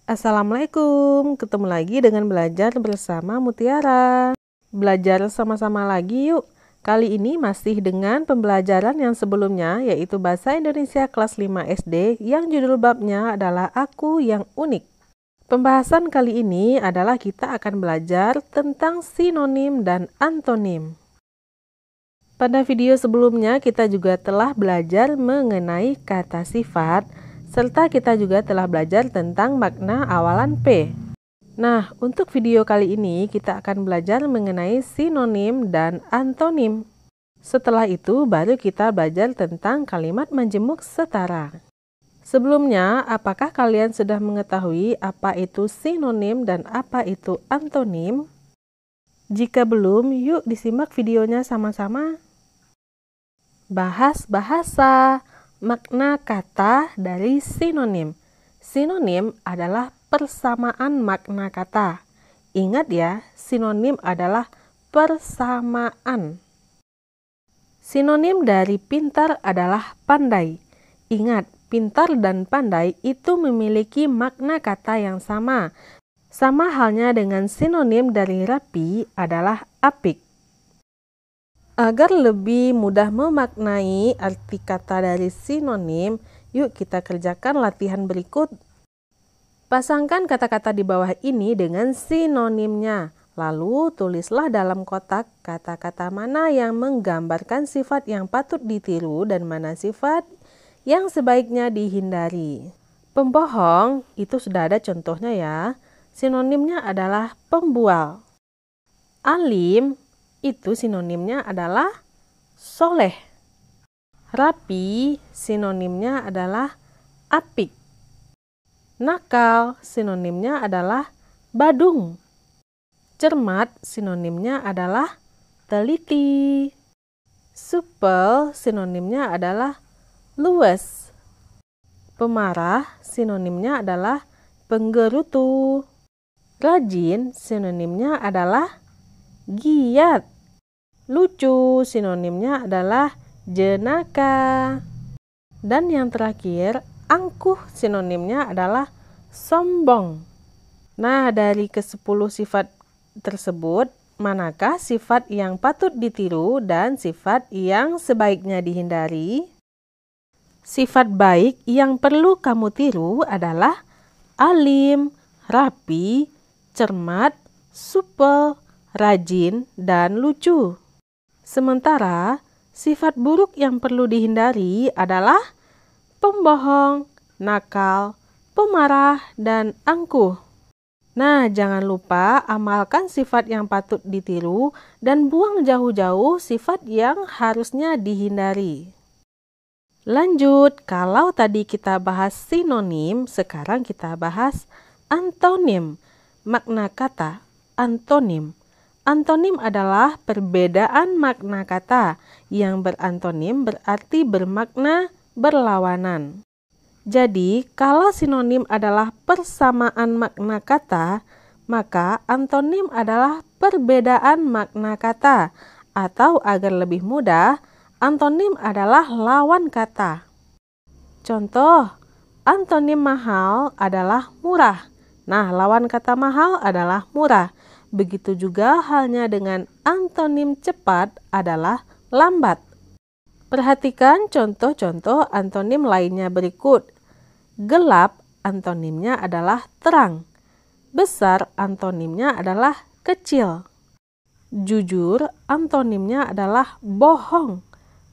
Assalamualaikum, ketemu lagi dengan belajar bersama Mutiara. Belajar sama-sama lagi yuk. Kali ini masih dengan pembelajaran yang sebelumnya, yaitu Bahasa Indonesia kelas 5 SD yang judul babnya adalah Aku yang Unik. Pembahasan kali ini adalah kita akan belajar tentang sinonim dan antonim. Pada video sebelumnya kita juga telah belajar mengenai kata sifat, serta kita juga telah belajar tentang makna awalan P. Nah, untuk video kali ini kita akan belajar mengenai sinonim dan antonim. Setelah itu baru kita belajar tentang kalimat menjemuk setara. Sebelumnya, apakah kalian sudah mengetahui apa itu sinonim dan apa itu antonim? Jika belum, yuk disimak videonya sama-sama. Bahas bahasa. Makna kata dari sinonim. Sinonim adalah persamaan makna kata. Ingat ya, sinonim adalah persamaan. Sinonim dari pintar adalah pandai. Ingat, pintar dan pandai itu memiliki makna kata yang sama. Sama halnya dengan sinonim dari rapi adalah apik. Agar lebih mudah memaknai arti kata dari sinonim, yuk kita kerjakan latihan berikut. Pasangkan kata-kata di bawah ini dengan sinonimnya. Lalu tulislah dalam kotak kata-kata mana yang menggambarkan sifat yang patut ditiru dan mana sifat yang sebaiknya dihindari. Pembohong itu sudah ada contohnya ya. Sinonimnya adalah pembual. Alim itu sinonimnya adalah soleh. Rapi sinonimnya adalah apik. Nakal sinonimnya adalah badung. Cermat sinonimnya adalah teliti. Supel sinonimnya adalah luwes. Pemarah sinonimnya adalah penggerutu. Rajin sinonimnya adalah giat. Lucu sinonimnya adalah jenaka. Dan yang terakhir, angkuh sinonimnya adalah sombong. Nah, dari ke-10 sifat tersebut, manakah sifat yang patut ditiru dan sifat yang sebaiknya dihindari? Sifat baik yang perlu kamu tiru adalah alim, rapi, cermat, supel, rajin, dan lucu. Sementara, sifat buruk yang perlu dihindari adalah pembohong, nakal, pemarah, dan angkuh. Nah, jangan lupa amalkan sifat yang patut ditiru dan buang jauh-jauh sifat yang harusnya dihindari. Lanjut, kalau tadi kita bahas sinonim, sekarang kita bahas antonim. Makna kata antonim. Antonim adalah perbedaan makna kata yang berantonim berarti bermakna berlawanan. Jadi, kalau sinonim adalah persamaan makna kata, maka antonim adalah perbedaan makna kata. Atau agar lebih mudah, antonim adalah lawan kata. Contoh, antonim mahal adalah murah. Nah, lawan kata mahal adalah murah. Begitu juga halnya dengan antonim cepat adalah lambat. Perhatikan contoh-contoh antonim lainnya berikut. Gelap antonimnya adalah terang. Besar antonimnya adalah kecil. Jujur antonimnya adalah bohong.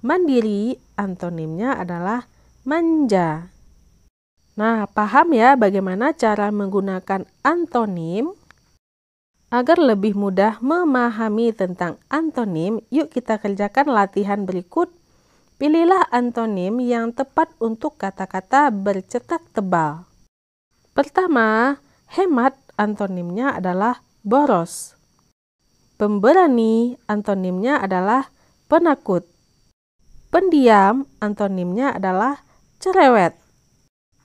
Mandiri antonimnya adalah manja. Nah, paham ya bagaimana cara menggunakan antonim? Agar lebih mudah memahami tentang antonim, yuk kita kerjakan latihan berikut. Pilihlah antonim yang tepat untuk kata-kata bercetak tebal. Pertama, hemat antonimnya adalah boros. Pemberani antonimnya adalah penakut. Pendiam antonimnya adalah cerewet.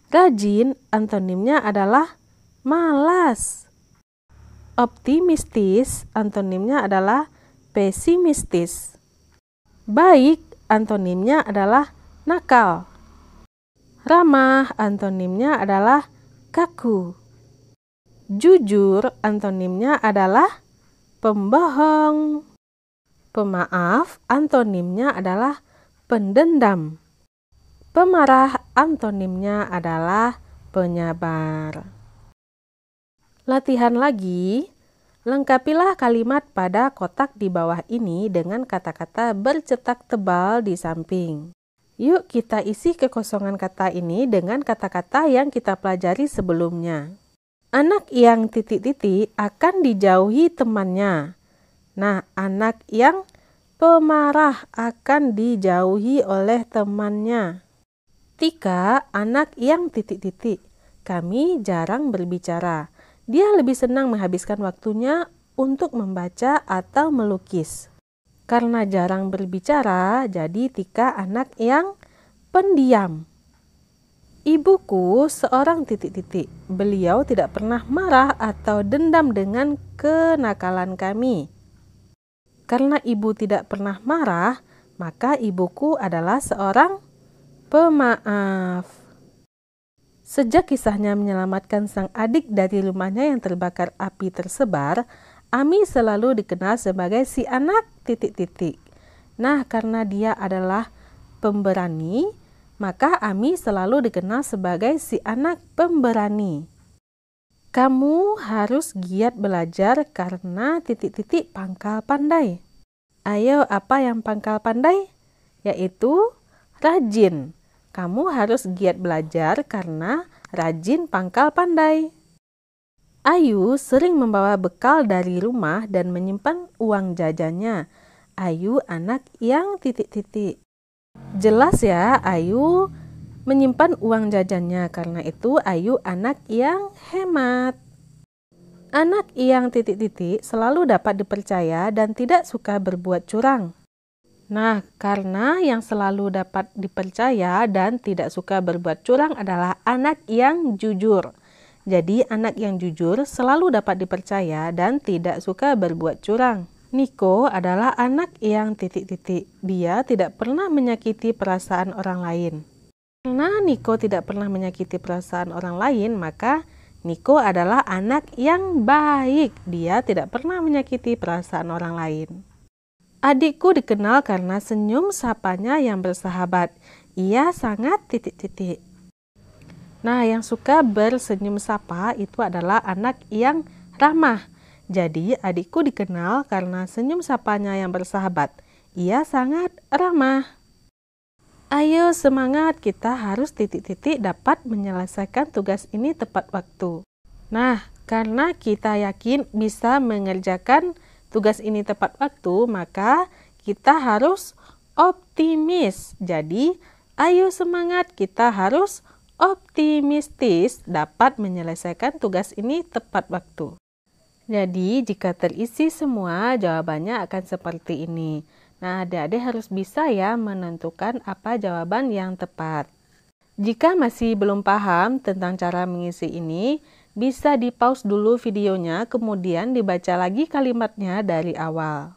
Rajin antonimnya adalah malas. Optimistis antonimnya adalah pesimistis. Baik antonimnya adalah nakal. Ramah antonimnya adalah kaku. Jujur antonimnya adalah pembohong. Pemaaf antonimnya adalah pendendam. Pemarah antonimnya adalah penyabar. Latihan lagi. Lengkapilah kalimat pada kotak di bawah ini dengan kata-kata bercetak tebal di samping. Yuk kita isi kekosongan kata ini dengan kata-kata yang kita pelajari sebelumnya. Anak yang titik-titik akan dijauhi temannya. Nah, anak yang pemarah akan dijauhi oleh temannya. Tika, anak yang titik-titik. Kami jarang berbicara. Dia lebih senang menghabiskan waktunya untuk membaca atau melukis. Karena jarang berbicara, jadi Tika anak yang pendiam. Ibuku seorang titik-titik. Beliau tidak pernah marah atau dendam dengan kenakalan kami. Karena ibu tidak pernah marah, maka ibuku adalah seorang pemaaf. Sejak kisahnya menyelamatkan sang adik dari rumahnya yang terbakar api tersebar, Ami selalu dikenal sebagai si anak titik-titik. Nah, karena dia adalah pemberani, maka Ami selalu dikenal sebagai si anak pemberani. Kamu harus giat belajar karena titik-titik pangkal pandai. Ayo, apa yang pangkal pandai? Yaitu rajin. Kamu harus giat belajar karena rajin pangkal pandai. Ayu sering membawa bekal dari rumah dan menyimpan uang jajannya. Ayu anak yang titik-titik. Jelas ya, Ayu menyimpan uang jajannya, karena itu Ayu anak yang hemat. Anak yang titik-titik selalu dapat dipercaya dan tidak suka berbuat curang. Nah, karena yang selalu dapat dipercaya dan tidak suka berbuat curang adalah anak yang jujur. Jadi, anak yang jujur selalu dapat dipercaya dan tidak suka berbuat curang. Niko adalah anak yang titik-titik. Dia tidak pernah menyakiti perasaan orang lain. Karena Niko tidak pernah menyakiti perasaan orang lain, maka Niko adalah anak yang baik. Dia tidak pernah menyakiti perasaan orang lain. Adikku dikenal karena senyum sapanya yang bersahabat. Ia sangat titik-titik. Nah, yang suka bersenyum sapa itu adalah anak yang ramah. Jadi, adikku dikenal karena senyum sapanya yang bersahabat. Ia sangat ramah. Ayo semangat, kita harus titik-titik dapat menyelesaikan tugas ini tepat waktu. Nah, karena kita yakin bisa mengerjakan tugas ini tepat waktu, maka kita harus optimis. Jadi, ayo semangat, kita harus optimistis dapat menyelesaikan tugas ini tepat waktu. Jadi, jika terisi semua, jawabannya akan seperti ini. Nah, adik-adik harus bisa ya menentukan apa jawaban yang tepat. Jika masih belum paham tentang cara mengisi ini, bisa di-pause dulu videonya, kemudian dibaca lagi kalimatnya dari awal.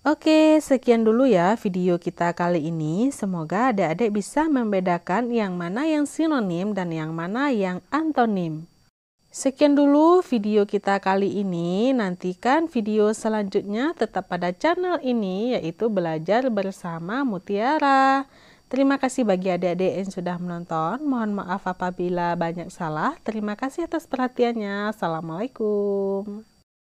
Oke, sekian dulu ya video kita kali ini. Semoga adik-adik bisa membedakan yang mana yang sinonim dan yang mana yang antonim. Sekian dulu video kita kali ini. Nantikan video selanjutnya tetap pada channel ini, yaitu Belajar Bersama Mutiara. Terima kasih bagi adik-adik yang sudah menonton. Mohon maaf apabila banyak salah. Terima kasih atas perhatiannya. Assalamualaikum.